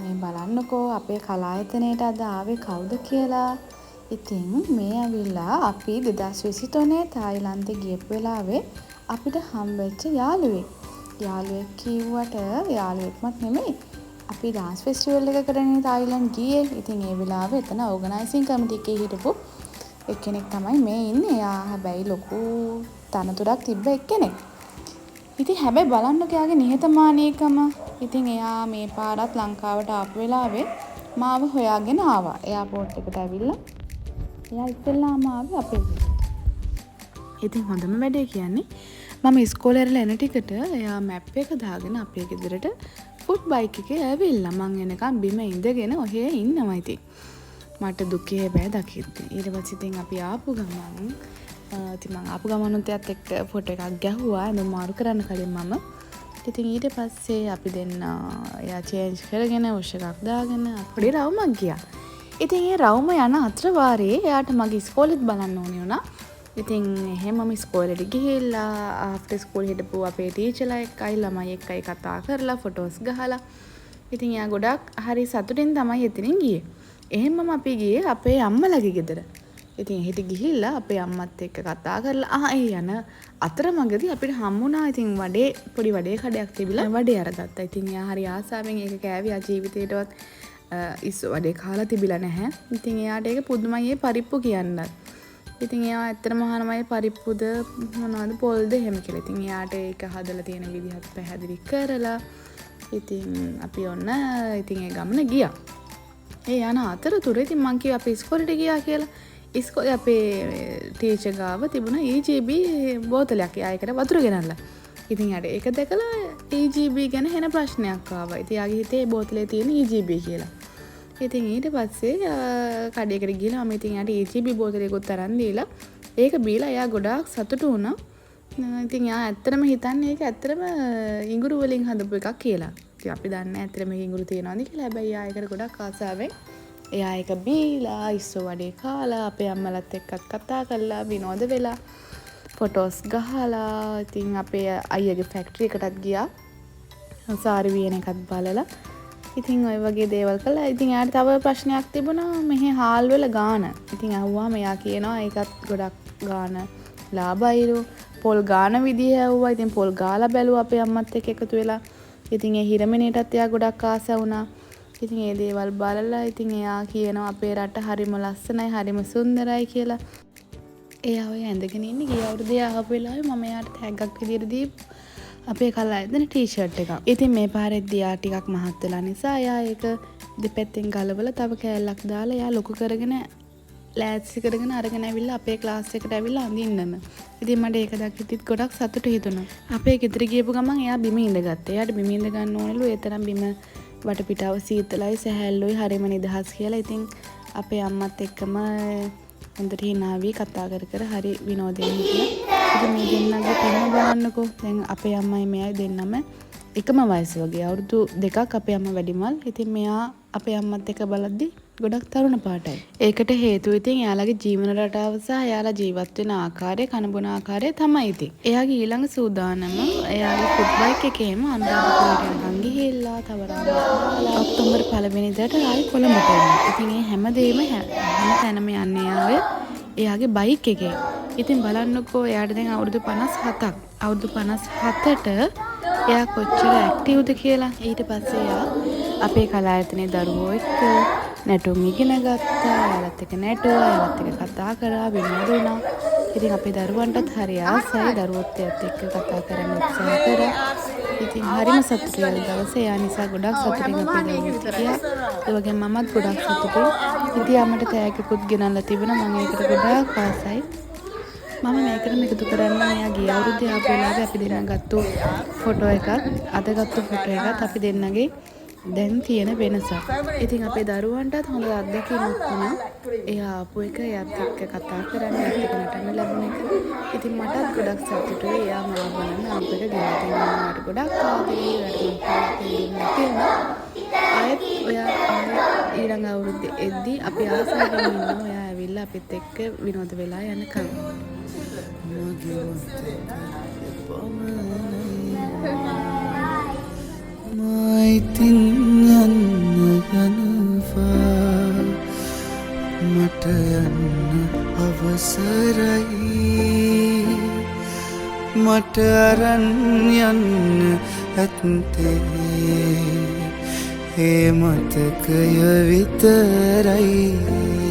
මේ බලන්නකෝ අපේ කලායතනයට අද ආවේ කවුද කියලා. ඉතින් මේ ඇවිල්ලා අපි 2023 තායිලන්තේ ගියපු වෙලාවේ අපිට හම්බෙච්ච යාළුවෙක්. යාළුවෙක් කිව්වට යාළුවෙක්මත් නෙමෙයි. අපි ඩාන්ස් ෆෙස්ටිවල් එකකටනේ තායිලන්ත ගියේ. ඉතින් ඒ වෙලාවේ එතන ඕගනයිසින් කමිටි එකේ හිටපු එක්කෙනෙක් තමයි මේ ඉන්නේ. එයා හැබැයි ලොකු තනතුරක් තිබ්බ එක්කෙනෙක්. ඉතින් හැබැයි බලන්නකෝ එයාගේ නිහතමානීකම. ඉතින් එයා මේ පාරත් ලංකාවට ආපු වෙලාවේ මාව හොයාගෙන ආවා. එයාපෝට් එකට ඇවිල්ලා එයා ඉස්සෙල්ලාම ආවේ අපේ ගෙදරට. ඉතින් හොඳම වැඩේ කියන්නේ මම ඉස්කෝලේ ඉරලා එන ටිකට එයා මැප් එක දාගෙන අපේ ගෙදරට ෆුට් බයික් එකේ ඇවිල්ලා මං එනකම් බිම ඉඳගෙන ඔහේ ඉන්නවා. ඉතින් මට දුකේ බෑ දකිද්දි. ඊට පස්සේ ඉතින් අපි ආපු ගමන් ඉතින් මං ආපු ගමනුත් එයාත් එක්ක ෆොටෝ එකක් ගැහුවා. එඳ මාරු කරන්න කලින් මම. ඉතින් ඊට පස්සේ අපි දෙන්න එයා චේන්ජ් කරගෙන වොෂ් එකක් දාගෙන පොඩි රවුමක් ගියා. ඉතින් ඒ රවුම යන අතර වාරේ එයාට මගේ ඉස්කෝලෙත් බලන්න ඕනේ වුණා. ඉතින් එහෙම මම ඉස්කෝලේට ගිහිල්ලා ආෆ්ටර් ස්කූල් හිටපු අපේ ටීචර්ලා එක්කයි ළමයි එක්කයි කතා කරලා ෆොටෝස් ගහලා. ඉතින් එයා ගොඩක් හරි සතුටින් තමයි එතනින් ගියේ. එහෙමම අපි ගියේ අපේ අම්මලාගේ ගෙදර. ඉතින් එහෙට ගිහිල්ලා අපේ අම්මත් එක්ක කතා කරලා ඒ යන අතරමඟදී අපිට හම්බුණා. ඉතින් පොඩි වඩේ කඩයක් තිබිලා වඩේ අරගත්තා. ඉතින් එයා හරි ආසාවෙන් ඒක කෑවේ. ජීවිතේටවත් ඉස්සු වඩේ කාලා තිබිලා නැහැ. ඉතින් එයාට ඒක පුදුමයි පරිප්පු කියන්නත්. ඉතින් එයා ඇත්තටම අහනමයි පරිප්පුද මොනවද පොල්ද එහෙම කියලා. ඉතින් එයාට ඒක හදලා තියෙන විදිහත් පැහැදිලි කරලා ඉතින් අපි ඔන්න ඉතින් ඒ ගමන ගියා. ඒ යන අතරතුර ඉතින් මං කිව්වා අපි ඉස්කෝලේට ගියා කියලා. ඉස්කෝලේ අපේ ටීචර් ගාව තිබුණා EGB බෝතලයක්. එයා ඒකට වතුර ගෙනල්ලා. ඉතින් යාට ඒක දැකලා EGB ගැන හෙන ප්‍රශ්නයක් ආවා. ඉතින් යාගේ හිතේ බෝතලේ තියෙන EGB කියලා. ඉතින් ඊට පස්සේ කඩේකට ගිහලා මම ඉතින් යාට EGB බෝතලයකට තරන් දීලා ඒක බීලා එයා ගොඩාක් සතුටු වුණා. ඉතින් යා ඇත්තටම හිතන්නේ ඒක ඇත්තටම ඉඟුරු වලින් හදපු එකක් කියලා. ඉතින් අපි දන්නේ ඇත්තටම ඉඟුරු තියනවාද කියලා. හැබැයි යා ඒකට ගොඩක් ආසාවෙන් එයා ඒක බීලා ඉස්සෝ වඩේ කාලා අපේ අම්මලත් එක්කත් කතා කරලා විනෝද වෙලා ෆොටෝස් ගහලා. ඉතින් අපේ අයියගේ ෆැක්ටරි එකටත් ගියා. සාරි වියන එකත් බලලා. ඉතින් ওই වගේ දේවල් කළා. ඉතින් එයාට තව ප්‍රශ්නයක් තිබුණා මෙහි හාල් වල ගාන. ඉතින් අහුවාම එයා කියනවා ඒකත් ගොඩක් ගාන ලාභයිලු. පොල් ගාන විදිහ ඇහුවා. ඉතින් පොල් ගාලා බැලුවා අපේ අම්මත් එක්ක එකතු වෙලා. ඉතින් ඒ හිරමිනේටත් එයා ගොඩක් ආස වුණා. ඉතින් ඒ දේවල් බලලා ඉතින් එයා කියනවා අපේ රට හරිම ලස්සනයි හරිම සුන්දරයි කියලා. එයා ඔය ඇඳගෙන ඉන්නේ ගිය අවුරුද්දේ ආපු වෙලාවේ මම එයාට තෑග්ගක් විදියට දීපු අපේ කලායතන ටී-ෂර්ට් එකක්. ඉතින් මේ පාරෙද්දී එයා ටිකක් මහත් වෙලා නිසා එයා ඒක දෙපැත්තෙන් ගලවලා තව කෑල්ලක් දාලා එයා ලොකු කරගෙන ලෑස්ති කරගෙන අරගෙන ඇවිල්ලා අපේ ක්ලාස් එකට ඇවිල්ලා අඳින්නම. ඉතින් මට ඒක දැක්කිටිත් ගොඩක් සතුටු හිතුණා. අපේ ගෙදර ගියපු ගමන් එයා බිම ඉඳගත්තා. එයාට බිම ඉඳ ගන්න ඕනෙලු. ඒ තරම් බිම වටපිටාව සීතලයි සැහැල්ලුයි හරිම නිදහස් කියලා. ඉතින් අපේ අම්මත් එක්කම හොඳට hina වී කතා කර හරි විනෝදයෙන් හිටියා. ඉතින් මේ දෙන්නගේ ප්‍රේම බලන්නකෝ. දැන් අපේ අම්මයි මෙයයි දෙන්නම එකම වයස වගේ. අවුරුදු 2ක් අපේ අම්මා වැඩිමල්. ඉතින් මෙයා අපේ අම්මත් එක්ක බලද්දි ගොඩක් තරුණ පාටයි. ඒකට හේතුව ඉතින් එයාලගේ ජීවන රටාව සහ එයාලා ජීවත් වෙන ආකාරය, කනබොන ආකාරය තමයි ඉතින්. එයාගේ ඊළඟ සූදානම එයාගේ ෆුට් බයික් එකේම අනුරාධපුරයට යනකම් ගිහිල්ලා තවරම් ඔක්තෝබර් 1 වෙනිදාට ආයි කොළඹට එනවා. ඉතින් මේ හැමදේම හැම තැනම යන්නේ එයාගේ බයික් එකේ. ඉතින් බලන්නකෝ එයාට දැන් අවුරුදු 57ක්. අවුරුදු 57ට එයා කොච්චර ඇක්ටිව්ද කියලා. ඊට පස්සේ එයා අපේ කලායතනයේ දරුවෝ එක්ක නැටුම් ඉගෙන ගත්තා. එයාලත් එක්ක නැටුවා. එයාලත් එක්ක කතා කරා විනෝද වුණා. ඉතින් අපේ දරුවන්ටත් හරි ආසයි. දරුවොත් එක්ක කතා කරන්න උත්සාහ කරා. ඉතින් හරිම සතුටුයි ඒ දවසේ. එයා නිසා ගොඩක් සතුටින් අපේ දරුවෝ හිටියා. ඒ වගේම මමත් ගොඩක් සතුටුයි. ඉතින් අම්මට තෑග්ගකුත් ගෙනල්ලා තිබුණා. මම ඒකට ගොඩාක් ආසයි. මම මේකටම එකතු කරන්න එයා ගිය අවුරුද්දේ ආපු වෙලාවේ අපි දෙන්නා ගත්තු ෆොටෝ එකත් අද ගත්තු ෆොටෝ එකත් අපි දෙන්නගේ දැන් තියෙන වෙනසක්. ඉතින් අපේ දරුවන්ටත් හොඳ අත්දැකීමක් වුණා. එයා ආපු එක එයාත් එක්ක කතා කරන්න එයාත් එක්ක නටන්න ලැබුණ එක. ඉතින් මටත් ගොඩක් සතුටුයි. එයා මාව බලන්න ආපු එක ගෙනත් මට ගොඩක් ආදරේ ආයෙත් ඔයා ඊළඟ අවුරුද්දේ එද්දි අපි ආසාවෙන් ඉන්නවා ඔයා ඇවිල්ලා අපිත් එක්ක විනෝද වෙලා යනකම්. My thing මට යන්න අවසරයි මට අරන් යන්න ඇත්තේ ඒ මතකය විතරයි